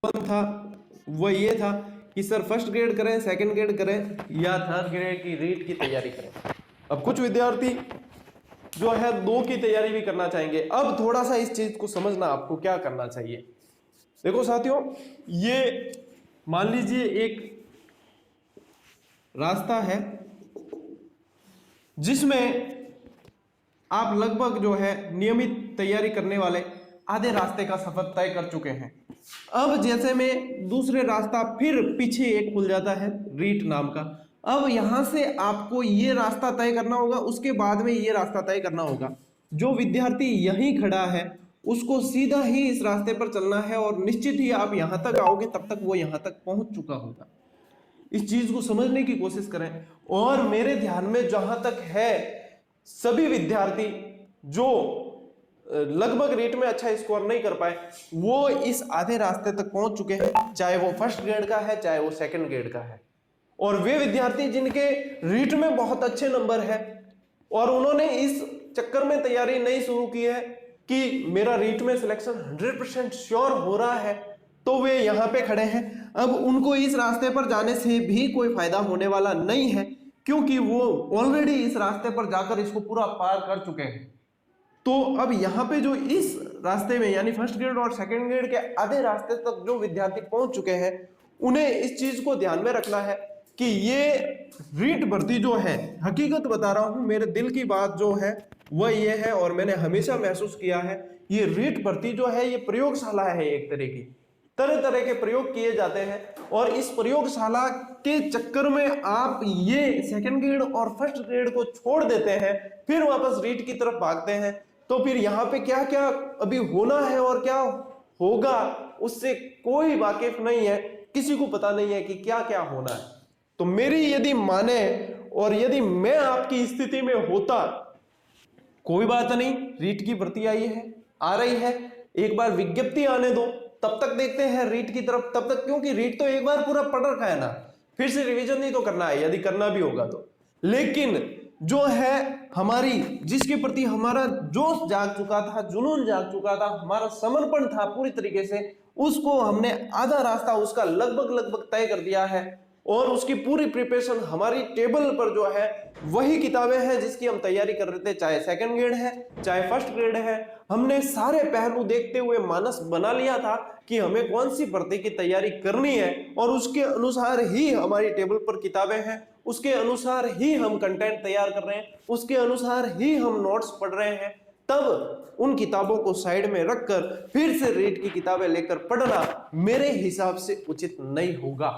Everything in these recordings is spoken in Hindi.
था वो ये था कि सर फर्स्ट ग्रेड करें, सेकंड ग्रेड करें या थर्ड ग्रेड की रीट की तैयारी करें। अब कुछ विद्यार्थी जो है 2 की तैयारी भी करना चाहेंगे। अब थोड़ा सा इस चीज को समझना आपको क्या करना चाहिए। देखो साथियों, ये मान लीजिए एक रास्ता है जिसमें आप लगभग जो है नियमित तैयारी करने वाले आधे रास्ते का सफर तय कर चुके हैं। अब जैसे में दूसरे रास्ता फिर पीछे एक खुल जाता है रीट नाम का। अब यहां से आपको ये रास्ता तय करना होगा, उसके बाद में ये रास्ता तय करना होगा। जो विद्यार्थी यहीं खड़ा है उसको सीधा ही इस रास्ते पर चलना है और निश्चित ही आप यहां तक आओगे तब तक वो यहां तक पहुंच चुका होगा। इस चीज को समझने की कोशिश करें। और मेरे ध्यान में जहां तक है, सभी विद्यार्थी जो लगभग रेट में अच्छा स्कोर नहीं कर पाए वो इस आधे रास्ते तक पहुंच चुके हैं, चाहे वो फर्स्ट ग्रेड का है चाहे वो सेकंड ग्रेड का है। और वे विद्यार्थी जिनके रीट में बहुत अच्छे नंबर है और उन्होंने इस चक्कर में तैयारी नहीं शुरू की है कि मेरा रीट में सिलेक्शन 100% श्योर हो रहा है, तो वे यहां पे खड़े हैं। अब उनको इस रास्ते पर जाने से भी कोई फायदा होने वाला नहीं है, क्योंकि वो ऑलरेडी इस रास्ते पर जाकर इसको पूरा पार कर चुके हैं। तो अब यहाँ पे जो इस रास्ते में यानी फर्स्ट ग्रेड और सेकंड ग्रेड के आधे रास्ते तक जो विद्यार्थी पहुंच चुके हैं, उन्हें इस चीज को ध्यान में रखना है कि ये रीट भर्ती जो है, हकीकत बता रहा हूं, मेरे दिल की बात जो है वह ये है और मैंने हमेशा महसूस किया है, ये रीट भर्ती जो है ये प्रयोगशाला है। एक तरह की तरह तरह के प्रयोग किए जाते हैं और इस प्रयोगशाला के चक्कर में आप ये सेकंड ग्रेड और फर्स्ट ग्रेड को छोड़ देते हैं, फिर वापस रीट की तरफ भागते हैं। तो फिर यहाँ पे क्या क्या अभी होना है और क्या होगा उससे कोई वाकिफ नहीं है, किसी को पता नहीं है कि क्या क्या होना है। तो मेरी यदि माने और यदि मैं आपकी स्थिति में होता, कोई बात नहीं, रीट की भर्ती आई है, आ रही है, एक बार विज्ञप्ति आने दो, तब तक देखते हैं रीट की तरफ। तब तक क्योंकि रीट तो एक बार पूरा पढ़ रखा है ना, फिर से रिवीजन नहीं तो करना है, यदि करना भी होगा तो। लेकिन जो है हमारी, जिसके प्रति हमारा जोश जाग चुका था, जुनून जाग चुका था, हमारा समर्पण था पूरी तरीके से, उसको हमने आधा रास्ता उसका लगभग लगभग तय कर दिया है और उसकी पूरी प्रिपरेशन हमारी टेबल पर जो है वही किताबें हैं जिसकी हम तैयारी कर रहे थे, चाहे सेकंड ग्रेड है चाहे फर्स्ट ग्रेड है। हमने सारे पहलू देखते हुए मानस बना लिया था कि हमें कौन सी भर्ती की तैयारी करनी है और उसके अनुसार ही हमारी टेबल पर किताबें हैं, उसके अनुसार ही हम कंटेंट तैयार कर रहे हैं, उसके अनुसार ही हम नोट्स पढ़ रहे हैं। तब उन किताबों को साइड में रखकर फिर से रीट की किताबें लेकर पढ़ना मेरे हिसाब से उचित नहीं होगा।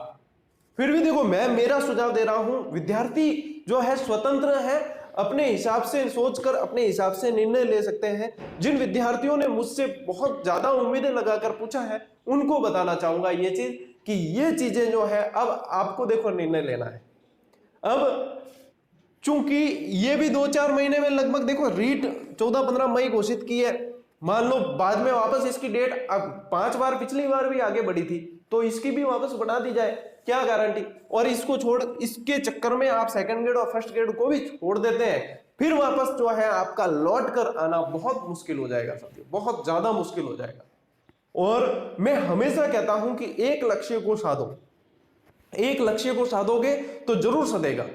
फिर भी देखो, मैं मेरा सुझाव दे रहा हूं, विद्यार्थी जो है स्वतंत्र है, अपने हिसाब से सोचकर अपने हिसाब से निर्णय ले सकते हैं। जिन विद्यार्थियों ने मुझसे बहुत ज्यादा उम्मीदें लगाकर पूछा है उनको बताना चाहूंगा ये चीज कि ये चीजें जो है अब आपको देखो निर्णय लेना है। अब चूंकि ये भी 2-4 महीने में लगभग देखो रीट 14-15 मई घोषित की है, मान लो बाद में वापस इसकी डेट अब 5 बार पिछली बार भी आगे बढ़ी थी तो इसकी भी वापस बढ़ा दी जाए, क्या गारंटी। और इसको छोड़, इसके चक्कर में आप सेकंड ग्रेड और फर्स्ट ग्रेड को भी छोड़ देते हैं, फिर वापस जो है आपका लौट कर आना बहुत मुश्किल हो जाएगा साथियों, बहुत ज्यादा मुश्किल हो जाएगा। और मैं हमेशा कहता हूं कि एक लक्ष्य को साधो, एक लक्ष्य को साधोगे तो जरूर सधेगा।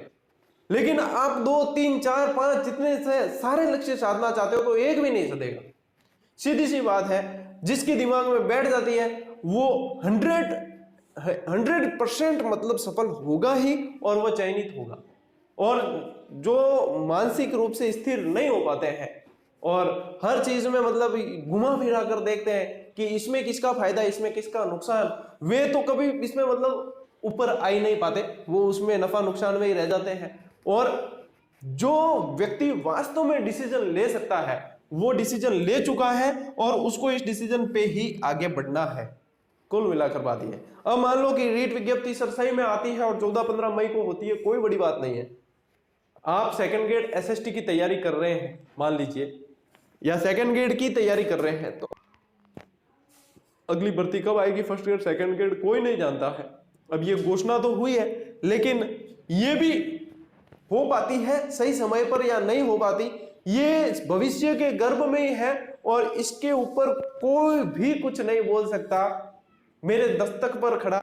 लेकिन आप 2, 3, 4, 5 जितने से सारे लक्ष्य साधना चाहते हो तो एक भी नहीं सधेगा। सीधी सी बात है, जिसकी दिमाग में बैठ जाती है वो 100% मतलब सफल होगा ही और वह चयनित होगा। और जो मानसिक रूप से स्थिर नहीं हो पाते हैं और हर चीज में मतलब घुमा फिरा कर देखते हैं कि इसमें किसका फायदा इसमें किसका नुकसान, वे तो कभी इसमें मतलब ऊपर आ ही नहीं पाते, वो उसमें नफा नुकसान में ही रह जाते हैं। और जो व्यक्ति वास्तव में डिसीजन ले सकता है वो डिसीजन ले चुका है और उसको इस डिसीजन पे ही आगे बढ़ना है। कुल मिलाकर बात ये। अब मान लो कि रीट विज्ञप्ति सरसई में आती है और 14-15 मई को होती है, कोई बड़ी बात नहीं है। आप सेकंड ग्रेड एसएसटी की तैयारी कर रहे हैं मान लीजिए, या सेकंड ग्रेड की तैयारी कर रहे हैं, तो अगली भर्ती कब आएगी, फर्स्ट ग्रेड सेकंड ग्रेड, कोई नहीं जानता है। अब ये घोषणा तो हुई है, लेकिन ये भी हो पाती है सही समय पर या नहीं हो पाती, ये भविष्य के गर्भ में ही है और इसके ऊपर कोई भी कुछ नहीं बोल सकता। मेरे दस्तक पर खड़ा,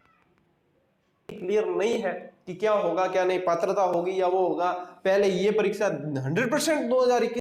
क्लियर नहीं है कि क्या होगा क्या नहीं, पात्रता होगी या वो होगा। पहले ये परीक्षा 100% 2021